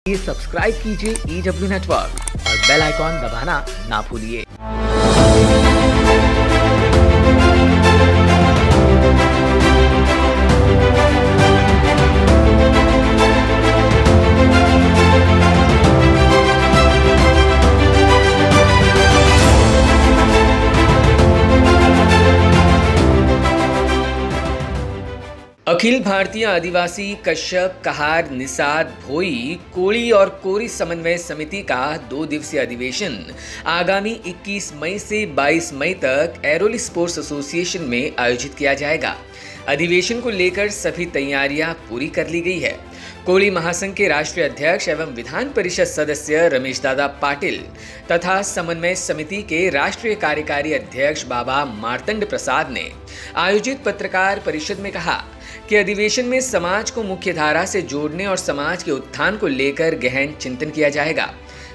Subscribe कीजिए EW network और bell icon दबाना ना भूलिए। अखिल भारतीय आदिवासी कश्यप कहार निषाद भोई कोली और कोरी समन्वय समिति का 2 दिवसीय अधिवेशन आगामी 21 मई से 22 मई तक एरोली स्पोर्ट्स एसोसिएशन में आयोजित किया जाएगा। अधिवेशन को लेकर सभी तैयारियां पूरी कर ली गई है। कोली महासंघ के राष्ट्रीय अध्यक्ष एवं विधान परिषद सदस्य रमेश दादा पाटिल तथा समन्वय समिति के राष्ट्रीय कार्यकारी अध्यक्ष बाबा मार्तंड प्रसाद ने आयोजित पत्रकार परिषद में कहा कि अधिवेशन में समाज को मुख्य धारा से जोड़ने और समाज के उत्थान को लेकर गहन चिंतन किया जाएगा।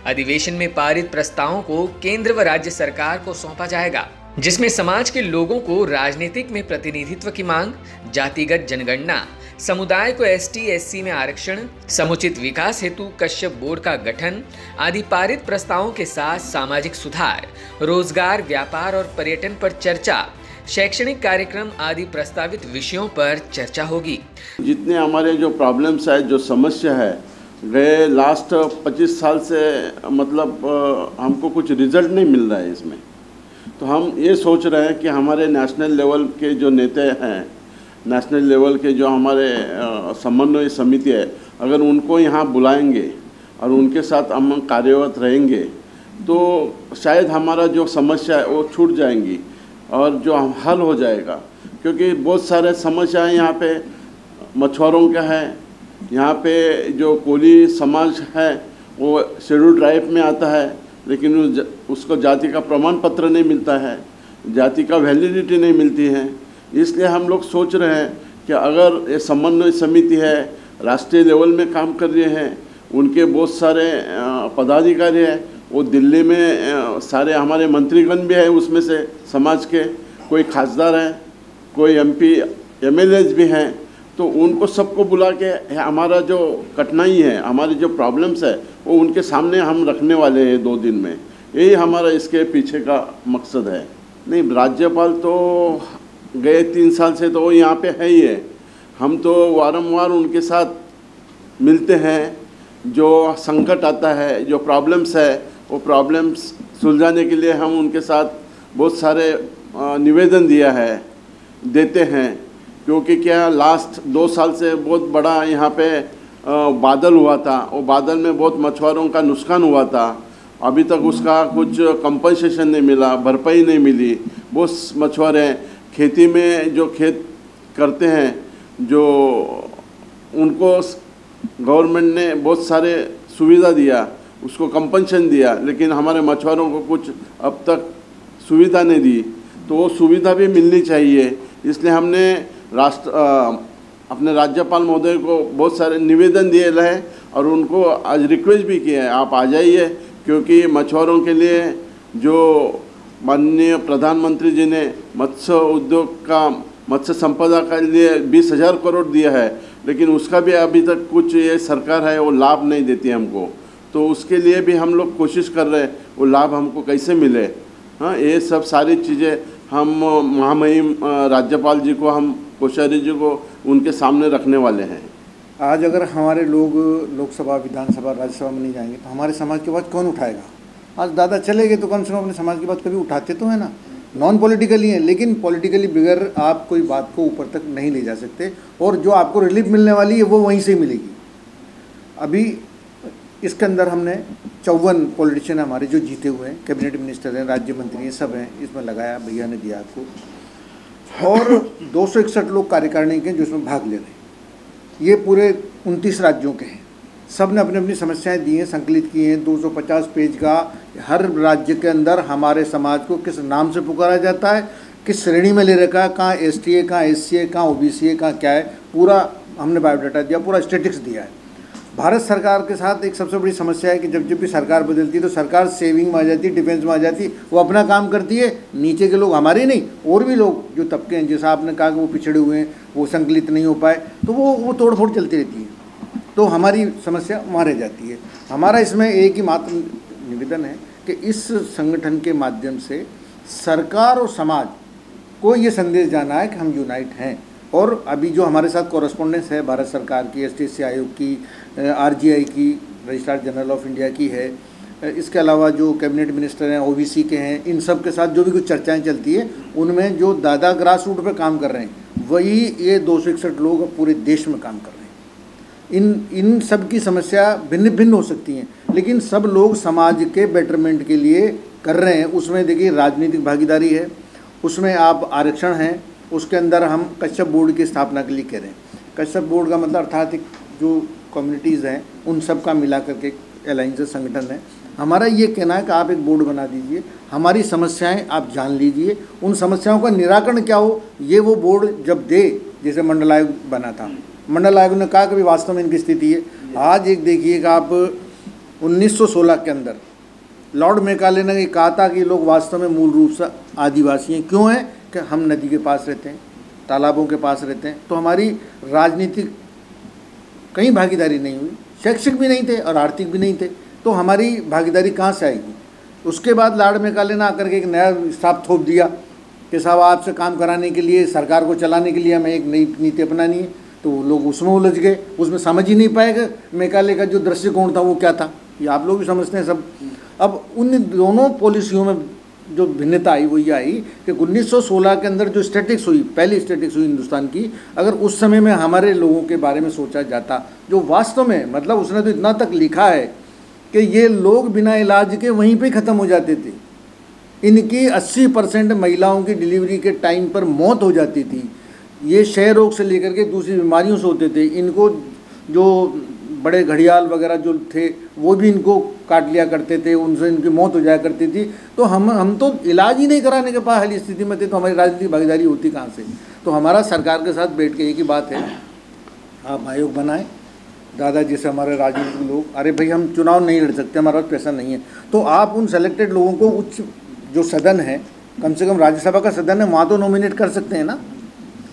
अधिवेशन में पारित प्रस्तावों को केंद्र व राज्य सरकार को सौंपा जाएगा, जिसमें समाज के लोगों को राजनीतिक में प्रतिनिधित्व की मांग, जातिगत जनगणना, समुदाय को ST/SC में आरक्षण, समुचित विकास हेतु कश्यप बोर्ड का गठन आदि पारित प्रस्तावों के साथ सामाजिक सुधार, रोजगार, व्यापार और पर्यटन पर चर्चा, शैक्षणिक कार्यक्रम आदि प्रस्तावित विषयों पर चर्चा होगी। जितने हमारे जो प्रॉब्लम्स है, जो समस्या है, गए लास्ट 25 साल से मतलब हमको कुछ रिजल्ट नहीं मिल रहा है इसमें। तो हम ये सोच रहे हैं कि हमारे नेशनल लेवल के जो नेता हैं, नेशनल लेवल के जो हमारे समन्वय समिति है, अगर उनको यहाँ बुलाएंगे और उनके साथ हम कार्यरत रहेंगे तो शायद हमारा जो समस्या है वो छूट जाएंगी और जो हल हो जाएगा। क्योंकि बहुत सारे समस्याएं यहाँ पे मछुआरों का है, यहाँ पे जो कोली समाज है वो शेड्यूल ट्राइब में आता है, लेकिन उसको जाति का प्रमाण पत्र नहीं मिलता है, जाति का वैलिडिटी नहीं मिलती है। इसलिए हम लोग सोच रहे हैं कि अगर ये समन्वय समिति है, राष्ट्रीय लेवल में काम कर रहे हैं, उनके बहुत सारे पदाधिकारी हैं, वो दिल्ली में सारे हमारे मंत्रीगण भी हैं, उसमें से समाज के कोई खासदार हैं, कोई MP MLAs भी हैं, तो उनको सबको बुला के हमारा जो कठिनाई है, हमारी जो प्रॉब्लम्स है वो उनके सामने हम रखने वाले हैं 2 दिन में। यही हमारा इसके पीछे का मकसद है। नहीं, राज्यपाल तो गए 3 साल से तो वो यहाँ पे है ही है। हम तो वारंवार उनके साथ मिलते हैं, जो संकट आता है, जो प्रॉब्लम्स है, वो प्रॉब्लम्स सुलझाने के लिए हम उनके साथ बहुत सारे निवेदन देते हैं। क्योंकि क्या लास्ट 2 साल से बहुत बड़ा यहाँ पे बादल हुआ था, वो बादल में बहुत मछुआरों का नुकसान हुआ था। अभी तक उसका कुछ कंपनसेशन नहीं मिला, भरपाई नहीं मिली। बहुत मछुआरे खेती में जो खेत करते हैं, जो उनको गवर्नमेंट ने बहुत सारे सुविधा दिया, उसको कंपनसेशन दिया, लेकिन हमारे मछुआरों को कुछ अब तक सुविधा नहीं दी। तो वो सुविधा भी मिलनी चाहिए। इसलिए हमने अपने राज्यपाल महोदय को बहुत सारे निवेदन दिए हैं और उनको आज रिक्वेस्ट भी किया है, आप आ जाइए। क्योंकि मछुआरों के लिए जो माननीय प्रधानमंत्री जी ने मत्स्य उद्योग का, मत्स्य संपदा के लिए 20,000 करोड़ दिया है, लेकिन उसका भी अभी तक कुछ ये सरकार है वो लाभ नहीं देती हमको। तो उसके लिए भी हम लोग कोशिश कर रहे हैं, वो लाभ हमको कैसे मिले। हाँ, ये सब सारी चीज़ें हम महामहिम राज्यपाल जी को, हम कोश्यारी जी को उनके सामने रखने वाले हैं। आज अगर हमारे लोग लोकसभा, विधानसभा, राज्यसभा में नहीं जाएंगे तो हमारे समाज की बात कौन उठाएगा। आज दादा चले गए तो कम से कम अपने समाज की बात कभी उठाते तो है ना। नॉन पॉलिटिकली है, लेकिन पॉलिटिकली बगैर आप कोई बात को ऊपर तक नहीं ले जा सकते, और जो आपको रिलीफ मिलने वाली है वो वहीं से ही मिलेगी। अभी इसके अंदर हमने 54 पॉलिटिशियन हमारे जो जीते हुए हैं, कैबिनेट मिनिस्टर हैं, राज्य मंत्री हैं, सब हैं, इसमें लगाया, भैया ने दिया आपको। और 261 लोग कार्यकारिणी के जो इसमें भाग ले रहे हैं। ये पूरे 29 राज्यों के हैं। सब ने अपनी अपनी समस्याएं दी हैं, संकलित की हैं। 250 पेज का हर राज्य के अंदर हमारे समाज को किस नाम से पुकारा जाता है, किस श्रेणी में ले रखा है, कहाँ ST है, कहाँ SC है, कहाँ OBC है, कहाँ क्या है, पूरा हमने बायोडाटा दिया, पूरा स्टेटिक्स दिया है। भारत सरकार के साथ एक सबसे बड़ी समस्या है कि जब भी सरकार बदलती है तो सरकार सेविंग में आ जाती है, डिफेंस में आ जाती है, वो अपना काम करती है। नीचे के लोग, हमारे नहीं और भी लोग जो तबके हैं, जैसा आपने कहा कि वो पिछड़े हुए हैं, वो संकलित नहीं हो पाए, तो वो तोड़ फोड़ चलती रहती है। तो हमारी समस्या वहाँ रह जाती है। हमारा इसमें एक ही मात्र निवेदन है कि इस संगठन के माध्यम से सरकार और समाज को ये संदेश जाना है कि हम यूनाइट हैं। और अभी जो हमारे साथ कॉरेस्पॉन्डेंस है भारत सरकार की, एसटीएससी आयोग की, आरजीआई की, रजिस्ट्रार जनरल ऑफ इंडिया की है, इसके अलावा जो कैबिनेट मिनिस्टर हैं ओबीसी के हैं, इन सब के साथ जो भी कुछ चर्चाएं चलती है उनमें जो दादा ग्रास रूट पर काम कर रहे हैं वही ये 261 लोग पूरे देश में काम कर रहे हैं। इन सब की समस्या भिन्न भिन्न हो सकती हैं, लेकिन सब लोग समाज के बेटरमेंट के लिए कर रहे हैं। उसमें देखिए राजनीतिक भागीदारी है, उसमें आप आरक्षण हैं, उसके अंदर हम कश्यप बोर्ड की स्थापना के लिए कह रहे हैं। कश्यप बोर्ड का मतलब अर्थात जो कम्युनिटीज़ हैं उन सब का मिला करके अलायंस संगठन है। हमारा ये कहना है कि आप एक बोर्ड बना दीजिए, हमारी समस्याएं आप जान लीजिए, उन समस्याओं का निराकरण क्या हो ये वो बोर्ड जब दे, जैसे मंडल आयोग बना था, मंडल आयोग ने कहा कि वास्तव में इनकी स्थिति है। आज एक देखिएगा आप 1916 के अंदर लॉर्ड मैकाले ने कहा था कि लोग वास्तव में मूल रूप से आदिवासी हैं। क्यों है कि हम नदी के पास रहते हैं, तालाबों के पास रहते हैं, तो हमारी राजनीतिक कहीं भागीदारी नहीं हुई, शैक्षिक भी नहीं थे और आर्थिक भी नहीं थे, तो हमारी भागीदारी कहाँ से आएगी। उसके बाद लॉर्ड मैकाले ने आकर के एक नया स्टाफ थोप दिया कि साहब आपसे काम कराने के लिए, सरकार को चलाने के लिए हमें एक नई नीति अपनानी है। तो लोग उसमें उलझ गए, उसमें समझ ही नहीं पाए कि मैकाले का जो दृष्टिकोण था वो क्या था। ये आप लोग भी समझते हैं सब। अब उन दोनों पॉलिसियों में जो भिन्नता आई वो ये आई कि 1916 के अंदर जो स्टैटिक्स हुई, पहली स्टैटिक्स हुई हिंदुस्तान की, अगर उस समय में हमारे लोगों के बारे में सोचा जाता, जो वास्तव में मतलब उसने तो इतना तक लिखा है कि ये लोग बिना इलाज के वहीं पे ख़त्म हो जाते थे। इनकी 80% महिलाओं की डिलीवरी के टाइम पर मौत हो जाती थी। ये क्षय रोग से लेकर के दूसरी बीमारियों से होते थे। इनको जो बड़े घड़ियाल वगैरह जो थे वो भी इनको काट लिया करते थे, उनसे इनकी मौत हो जाया करती थी। तो हम तो इलाज ही नहीं कराने के पास हाली स्थिति में थे, तो हमारी राजनीतिक भागीदारी होती कहाँ से। तो हमारा सरकार के साथ बैठ के एक ही बात है, आप आयोग बनाएं। दादा जैसे हमारे राजनीतिक लोग, अरे भाई हम चुनाव नहीं लड़ सकते, हमारा पैसा नहीं है, तो आप उन सेलेक्टेड लोगों को उच्च जो सदन है, कम से कम राज्यसभा का सदन है, वहाँ तो नॉमिनेट कर सकते हैं ना,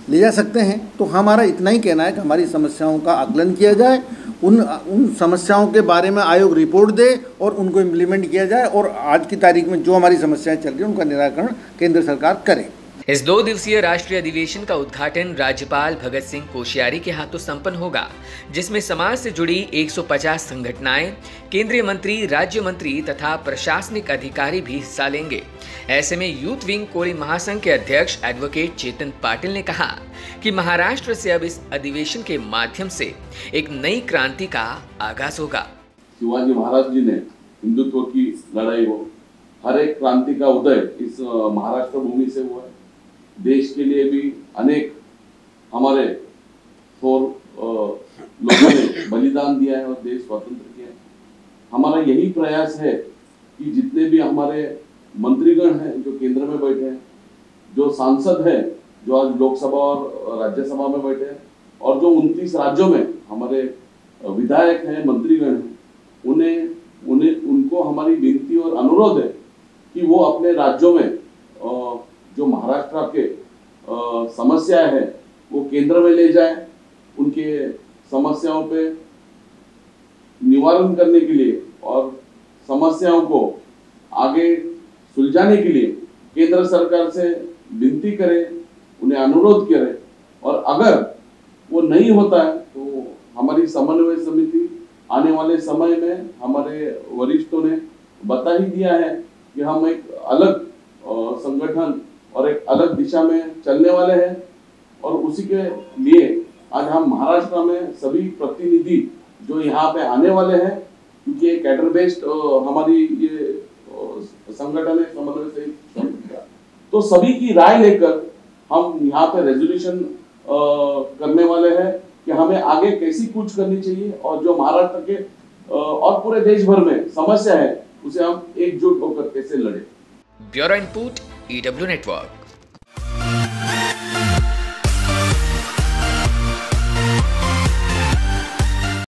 ले जा सकते हैं। तो हमारा इतना ही कहना है कि हमारी समस्याओं का आकलन किया जाए, उन समस्याओं के बारे में आयोग रिपोर्ट दे और उनको इम्प्लीमेंट किया जाए, और आज की तारीख में जो हमारी समस्याएं चल रही हैं उनका निराकरण केंद्र सरकार करे। इस 2 दिवसीय राष्ट्रीय अधिवेशन का उद्घाटन राज्यपाल भगत सिंह कोश्यारी के हाथों संपन्न होगा, जिसमें समाज से जुड़ी 150 संगठनाएं, केंद्रीय मंत्री, राज्य मंत्री तथा प्रशासनिक अधिकारी भी हिस्सा लेंगे। ऐसे में यूथ विंग कोली महासंघ के अध्यक्ष एडवोकेट चेतन पाटिल ने कहा कि महाराष्ट्र से अब इस अधिवेशन के माध्यम से एक नई क्रांति का आगाज होगा। शिवाजी महाराज जी ने हिंदुत्व की लड़ाई हो, हर एक क्रांति का उदय इस महाराष्ट्र भूमि से हुआ है। देश के लिए भी अनेक हमारे लोगों ने बलिदान दिया है और देश स्वतंत्र किया है। हमारा यही प्रयास है कि जितने भी हमारे मंत्रीगण हैं जो केंद्र में बैठे हैं, जो सांसद हैं जो आज लोकसभा और राज्यसभा में बैठे हैं, और जो 29 राज्यों में हमारे विधायक हैं, मंत्रीगण हैं, उनको हमारी विनती और अनुरोध है कि वो अपने राज्यों में जो महाराष्ट्र के समस्याएं हैं वो केंद्र में ले जाए, उनके समस्याओं पे निवारण करने के लिए और समस्याओं को आगे सुलझाने के लिए केंद्र सरकार से विनती करें, उन्हें अनुरोध करें। और अगर वो नहीं होता है तो हमारी समन्वय समिति आने वाले समय में हमारे वरिष्ठों ने बता ही दिया है कि हम एक अलग संगठन और एक अलग दिशा में चलने वाले हैं। और उसी के लिए आज हम महाराष्ट्र में सभी प्रतिनिधि जो यहाँ पे आने वाले हैं, क्योंकि ये कैडर बेस्ड हमारी ये संगठन है, समन्वय से, तो सभी की राय लेकर हम यहाँ पे रेजोल्यूशन करने वाले हैं कि हमें आगे कैसी कूच करनी चाहिए और जो महाराष्ट्र के और पूरे देश भर में समस्या है उसे हम एकजुट होकर कैसे लड़े। Bureau input EW network.